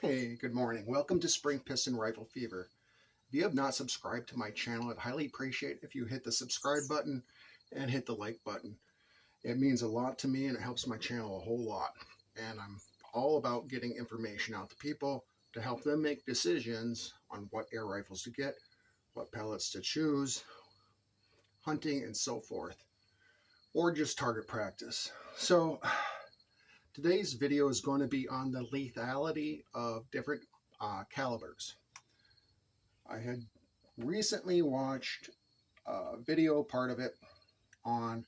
Hey, good morning. Welcome to Spring Piston Rifle Fever. If you have not subscribed to my channel, I'd highly appreciate if you hit the subscribe button and hit the like button. It means a lot to me and it helps my channel a whole lot. And I'm all about getting information out to people to help them make decisions on what air rifles to get, what pellets to choose, hunting, and so forth, or just target practice. So today's video is going to be on the lethality of different calibers. I had recently watched a video, part of it, on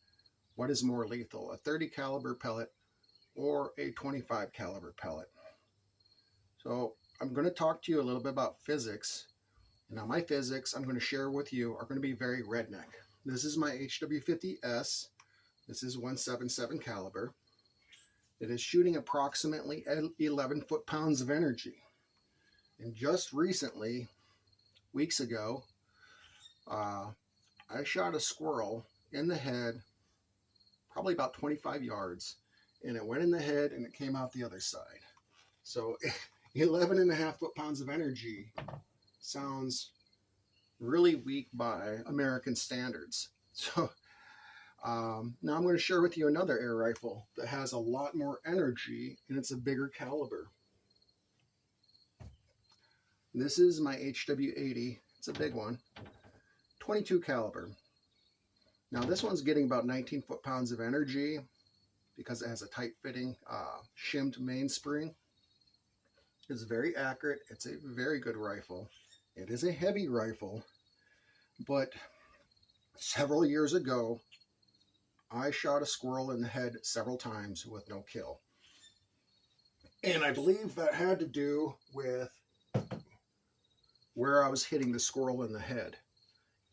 what is more lethal, a 30 caliber pellet or a 25 caliber pellet. So I'm going to talk to you a little bit about physics. Now my physics I'm going to share with you are going to be very redneck. This is my HW50S. This is 177 caliber. It is shooting approximately 11 foot-pounds of energy. And just recently, weeks ago, I shot a squirrel in the head, probably about 25 yards, and it went in the head and it came out the other side. So 11.5 foot-pounds of energy sounds really weak by American standards. So now I'm going to share with you another air rifle that has a lot more energy and it's a bigger caliber. This is my HW80. It's a big one, 22 caliber. Now this one's getting about 19 foot-pounds of energy because it has a tight fitting shimmed mainspring. It's very accurate. It's a very good rifle. It is a heavy rifle, but several years ago I shot a squirrel in the head several times with no kill. And I believe that had to do with where I was hitting the squirrel in the head.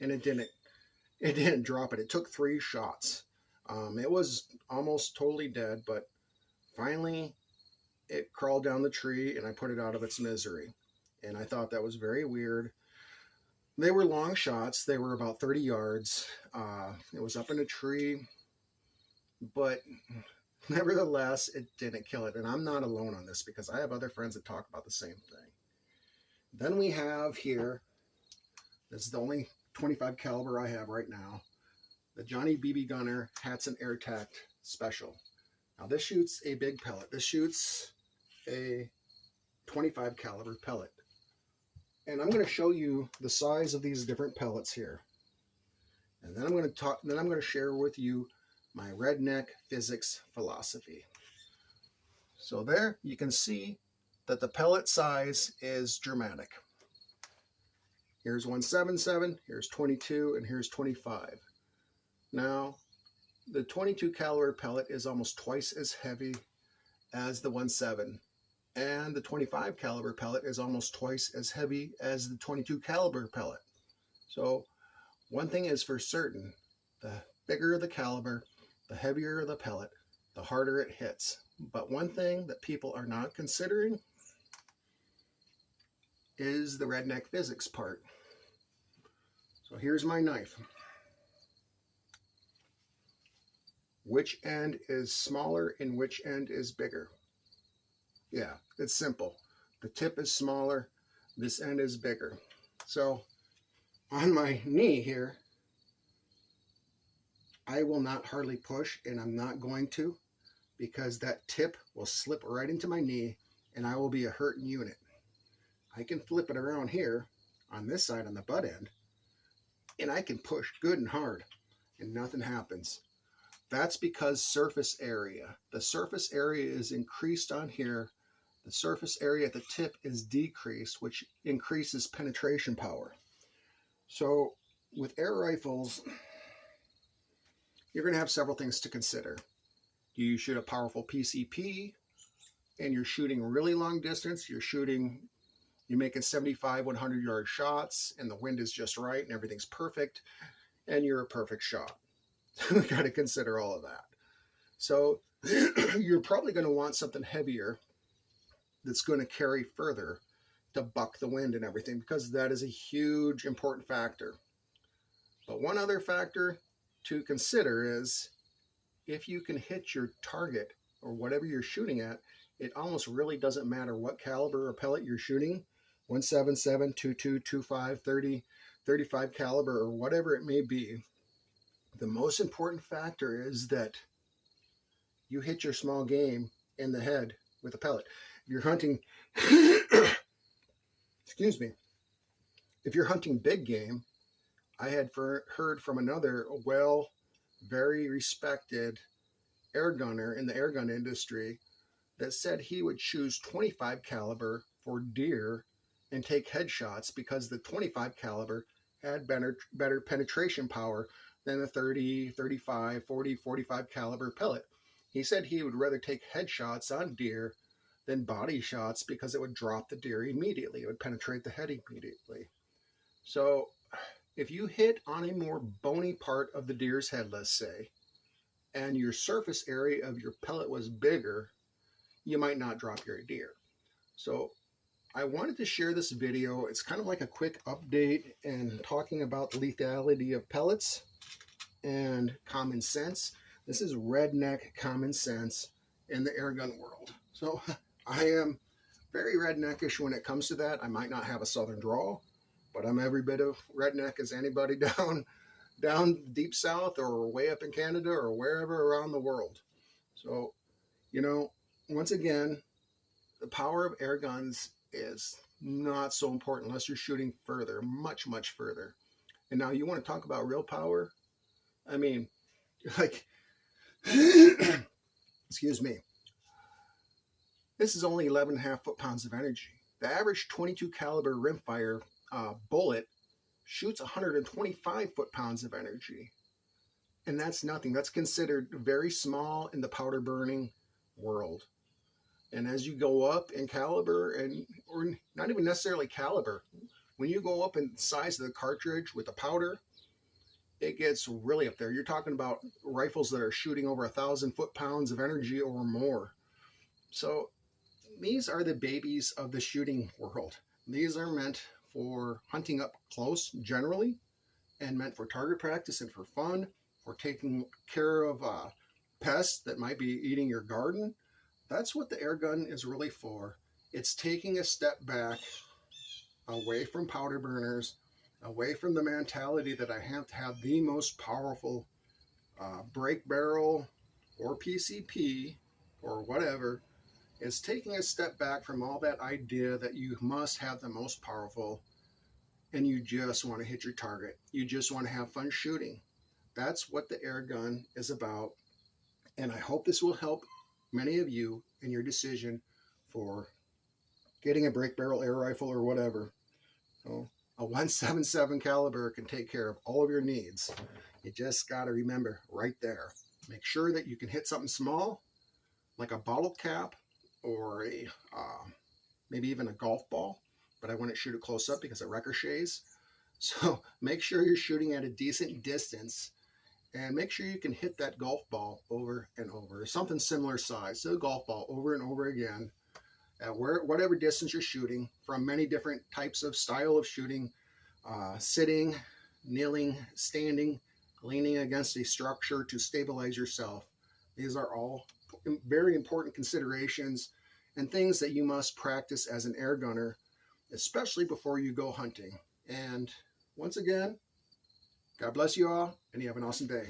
And it didn't drop it. It took 3 shots. It was almost totally dead, but finally it crawled down the tree and I put it out of its misery. And I thought that was very weird. They were long shots. They were about 30 yards. It was up in a tree. But nevertheless, it didn't kill it. And I'm not alone on this because I have other friends that talk about the same thing. Then we have here, this is the only 25 caliber I have right now, the Johnny BB Gunner Hatson Air Tact Special. Now this shoots a big pellet. This shoots a 25 caliber pellet. And I'm going to show you the size of these different pellets here. And then I'm going to share with you my redneck physics philosophy. So there you can see that the pellet size is dramatic. Here's 177, here's 22, and here's 25. Now, the 22 caliber pellet is almost twice as heavy as the 17, and the 25 caliber pellet is almost twice as heavy as the 22 caliber pellet. So one thing is for certain, the bigger the caliber, the heavier the pellet, the harder it hits. But one thing that people are not considering is the redneck physics part. So here's my knife. Which end is smaller and which end is bigger? Yeah, it's simple. The tip is smaller, this end is bigger. So on my knee here, I will not hardly push, and I'm not going to, because that tip will slip right into my knee and I will be a hurting unit. I can flip it around here on this side on the butt end and I can push good and hard and nothing happens. That's because surface area. The surface area is increased on here. The surface area at the tip is decreased, which increases penetration power. So with air rifles, you're going to have several things to consider. Do you shoot a powerful PCP and you're shooting really long distance? You're making 75, 100 yard shots and the wind is just right and everything's perfect and you're a perfect shot. We got to consider all of that. So you're probably going to want something heavier that's going to carry further to buck the wind and everything, because that is a huge important factor. But one other factor to consider is if you can hit your target or whatever you're shooting at it almost really doesn't matter what caliber or pellet you're shooting, 177, 22, 25, 30, 35 caliber, or whatever it may be. The most important factor is that you hit your small game in the head with a pellet. If you're hunting, excuse me, if you're hunting big game, I had heard from another very respected air gunner in the air gun industry that said he would choose 25 caliber for deer and take headshots because the 25 caliber had better penetration power than a 30, 35, 40, 45 caliber pellet. He said he would rather take headshots on deer than body shots because it would drop the deer immediately. It would penetrate the head immediately. So if you hit on a more bony part of the deer's head, let's say, and your surface area of your pellet was bigger, you might not drop your deer. So I wanted to share this video. It's kind of like a quick update and talking about the lethality of pellets and common sense. This is redneck common sense in the airgun world. So I am very redneckish when it comes to that. I might not have a southern drawl, but I'm every bit of redneck as anybody down deep south or way up in Canada or wherever around the world. So, you know, once again, the power of air guns is not so important unless you're shooting further, much, much further. And now you want to talk about real power? I mean, like, excuse me, this is only 11.5 foot-pounds of energy. The average 22 caliber rimfire bullet shoots 125 foot-pounds of energy. And that's nothing. That's considered very small in the powder burning world. And as you go up in caliber, or not even necessarily caliber, when you go up in size of the cartridge with the powder, it gets really up there. You're talking about rifles that are shooting over 1,000 foot-pounds of energy or more. So these are the babies of the shooting world. These are meant for hunting up close generally, and meant for target practice and for fun, for taking care of pests that might be eating your garden. That's what the air gun is really for. It's taking a step back away from powder burners, away from the mentality that I have to have the most powerful break barrel or PCP or whatever. It's taking a step back from all that idea that you must have the most powerful and you just want to hit your target. You just want to have fun shooting. That's what the air gun is about. And I hope this will help many of you in your decision for getting a break barrel air rifle or whatever. So a 177 caliber can take care of all of your needs. You just got to remember right there. Make sure that you can hit something small, like a bottle cap or a maybe even a golf ball, but I wouldn't shoot it close up because it ricochets. So make sure you're shooting at a decent distance and make sure you can hit that golf ball over and over, something similar size to a golf ball over and over again at whatever distance you're shooting, from many different types of style of shooting, sitting, kneeling, standing, leaning against a structure to stabilize yourself. These are all very important considerations and things that you must practice as an air gunner, especially before you go hunting. And once again, God bless you all, and you have an awesome day.